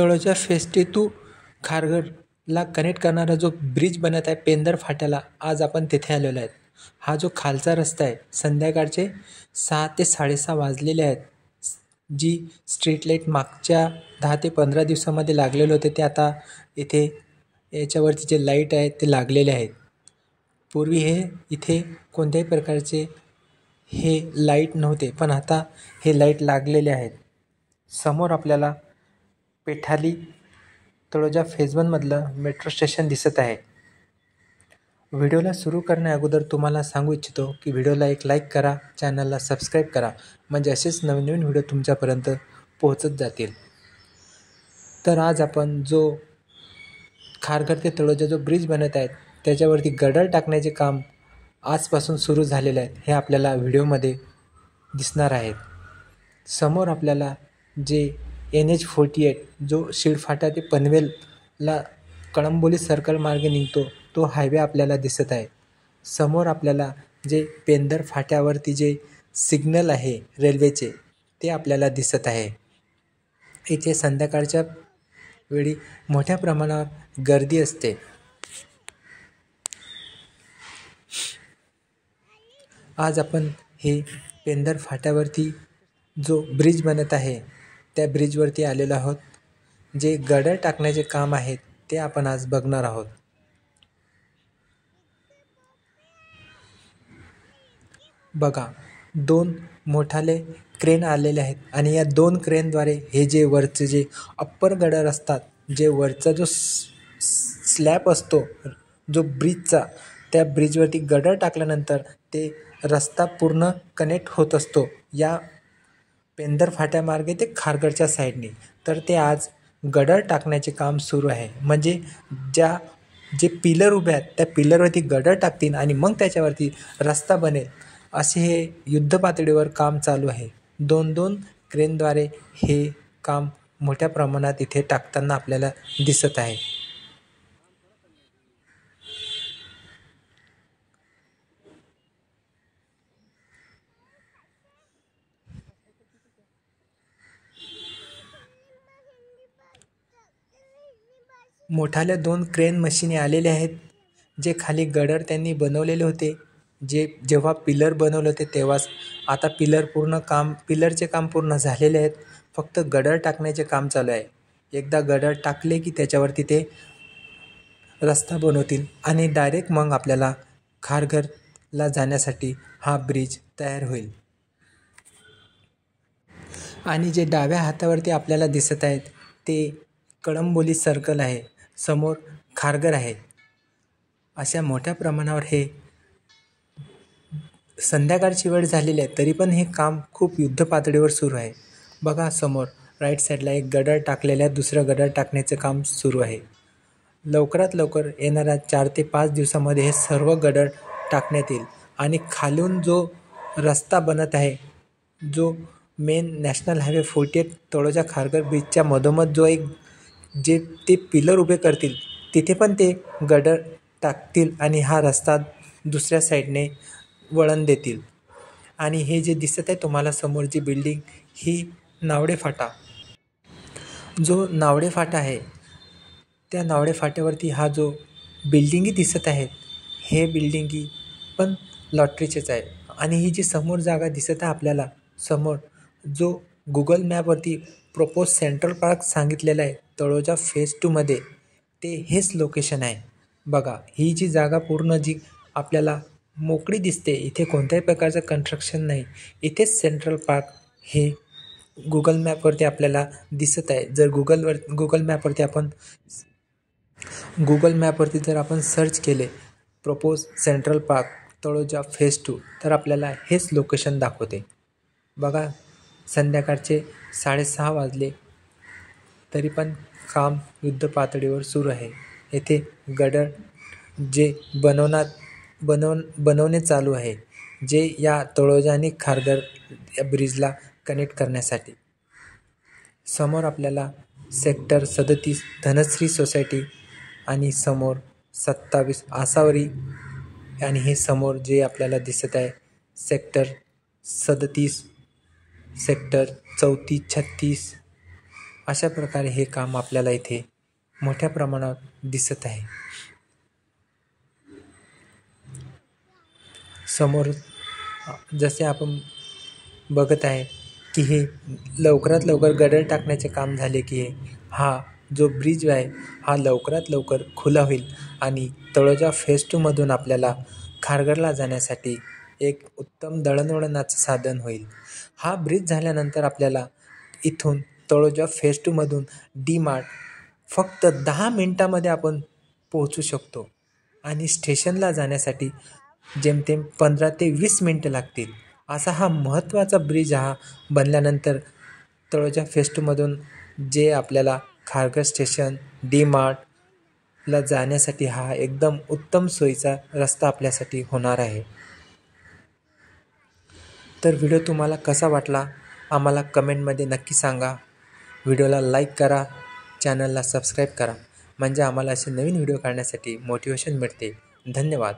Taloja phase 2 खारघरला connect करणारा जो bridge बनत आहे पेंदर फाट्याला, आज आपण तेथे आलेलो आहेत. हा जो खालचा रस्ता आहे, संध्याकाळचे 6 ते 6:30 वाजलेले आहेत. जी स्ट्रीट लाईट मागच्या 10 ते 15 दिवसामध्ये लागलेले होते, ते आता इथे याच्यावरती जे लाईट आहेत ते लागलेले आहेत. पूर्वी हे इथे कोणत्याही प्रकारचे हे लाईट नव्हते, पण आता हे लाईट लागलेले आहेत. समोर आपल्याला पेठाली तळोजा फेज 1 मधलं मेट्रो स्टेशन दिसत आहे. व्हिडिओला सुरू करण्या अगोदर तुम्हाला सांगू इच्छितो की व्हिडिओला एक लाईक करा, चॅनलला सबस्क्राईब करा, म्हणजे असेच नवीन व्हिडिओ तुमच्यापर्यंत पोहोचत जातील. तर आज आपण जो खारघर ते तळोजा जो ब्रिज बनत आहेत त्याच्यावरती गडर टाकण्याचे काम आजपासून सुरू झालेले आहेत, हे आपल्याला व्हिडिओमध्ये दिसणार आहेत. समोर आपल्याला जे NH48 जो शिळफाटा ते पनवेलला कळंबोली सर्कल मार्गे निघतो तो हायवे आपल्याला दिसत आहे. समोर आपल्याला जे पेंदर फाट्यावरती जे सिग्नल आहे रेल्वेचे ते आपल्याला दिसत आहे. इथे संध्याकाळच्या वेळी मोठ्या प्रमाणावर गर्दी असते. आज आपण हे पेंदर फाट्यावरती जो ब्रिज बनत आहे त्या ब्रिजवरती आलेलो आहोत. जे गडर टाकण्याचे काम आहेत ते आपण आज बघणार आहोत. बघा, 2 मोठाले क्रेन आलेले आहेत आणि या 2 क्रेनद्वारे हे जे वरचे जे अप्पर गडर असतात, जे वरचा जो स्लॅब असतो जो ब्रिजचा, त्या ब्रिजवरती गडर टाकल्यानंतर ते रस्ता पूर्ण कनेक्ट होत असतो या पेंदर फाट्यामार्गे ते खारघरच्या साईडने. तर ते आज गडर टाकण्याचे काम सुरू आहे. म्हणजे जे पिलर उभे आहेत त्या पिलरवरती गडर टाकतील आणि मग त्याच्यावरती रस्ता बनेल, असे हे युद्धपातळीवर काम चालू आहे. 2 क्रेनद्वारे हे काम मोठ्या प्रमाणात इथे टाकताना आपल्याला दिसत आहे. मोठाल्या 2 क्रेन मशीनी आलेल्या आहेत. जे खाली गडर त्यांनी बनवलेले होते, जेव्हा पिलर बनवले होते तेव्हाच. आता पिलरचे काम पूर्ण झालेले आहेत. फक्त गडर टाकण्याचे काम चालू आहे. एकदा गडर टाकले की त्याच्यावरती ते रस्ता बनवतील आणि डायरेक्ट मग आपल्याला खारघरला जाण्यासाठी हा ब्रिज तयार होईल. आणि जे डाव्या हातावरती आपल्याला दिसत आहेत ते कळंबोली सर्कल आहे, समोर खारघर आहे. अशा मोठ्या प्रमाणावर हे संध्याकाळची वेळ झालेली आहे, तरी पण हे काम खूप युद्धपातळीवर सुरू आहे. बघा, समोर राईट साईडला एक गडर टाकलेला आहे, दुसरं गडर टाकण्याचे काम सुरू आहे. लवकरात लवकर येणाऱ्या 4 ते 5 दिवसामध्ये हे सर्व गडर टाकण्यात येईल. आणि खालून जो रस्ता बनत आहे, जो main national highway 48 Taloja Kharghar ब्रिजच्या मधोमध जो एक जे ते पिलर उभे करतील, तिथे पण ते गडर टाकतील आणि हा रस्ता दुसऱ्या साईडने वळण देतील. आणि हे जे दिसत आहे तुम्हाला समोर जी बिल्डिंग, ही नावडे फाटा, जो नावडे फाटा आहे त्या नावडे फाट्यावरती हा जो बिल्डिंगी दिसत आहेत, हे बिल्डिंगी पण लॉटरीचेच आहे. आणि ही जी समोर जागा दिसत आहे आपल्याला, समोर जो गुगल मॅपवरती प्रपोज सेंट्रल पार्क सांगितलेलं आहे तळोजा फेज 2 मध्ये, ते हेच लोकेशन आहे. बघा, ही जी जागा पूर्ण जी आपल्याला मोकळी दिसते, इथे कोणत्याही प्रकारचं कन्स्ट्रक्शन नाही. इथेच सेंट्रल पार्क हे गुगल मॅपवरती आपल्याला दिसत आहे. जर गुगल मॅपवरती जर आपण सर्च केले propose central park Taloja phase 2, तर आपल्याला हेच लोकेशन दाखवते. बघा, संध्याकाळचे 6:30 वाजले, तरी पण काम युद्धपातळीवर सुरू आहे. येथे गडर जे बनवणे चालू आहे, जे या तळोजा आणि खारघर या ब्रिजला कनेक्ट करण्यासाठी. समोर आपल्याला सेक्टर 37 धनश्री सोसायटी आणि समोर 27 आसावरी, आणि हे समोर जे आपल्याला दिसत आहे सेक्टर 37, सेक्टर 34, 36, अशा प्रकारे हे काम आपल्याला इथे मोठ्या प्रमाणात दिसत आहे. समोर जसे आपण बघत आहे की हे लवकरात लवकर गडर टाकण्याचे काम झाले की हा जो ब्रिज आहे हा लवकरात लवकर खुला होईल आणि तळोजा फेज 2मधून आपल्याला खारघरला जाण्यासाठी एक उत्तम दळणवळणाचं साधन होईल. हा ब्रिज झाल्यानंतर आपल्याला इथून तळोजा फेज 2मधून डी-मार्ट फक्त 10 मिनटामध्ये आपण पोहोचू शकतो आणि स्टेशनला जाण्यासाठी जेमतेम 15 ते 20 मिनटं लागतील. असा हा महत्त्वाचा ब्रिज हा बनल्यानंतर तळोजा फेज 2मधून जे आपल्याला खारघर स्टेशन, डी-मार्टला जाण्यासाठी हा एकदम उत्तम सोयीचा रस्ता आपल्यासाठी होणार आहे. तर व्हिडिओ तुम्हाला कसा वाटला आम्हाला कमेंटमध्ये नक्की सांगा. व्हिडिओला लाईक करा, चॅनलला सबस्क्राईब करा, म्हणजे आम्हाला असे नवीन व्हिडिओ काढण्यासाठी मोटिवेशन मिळते. धन्यवाद.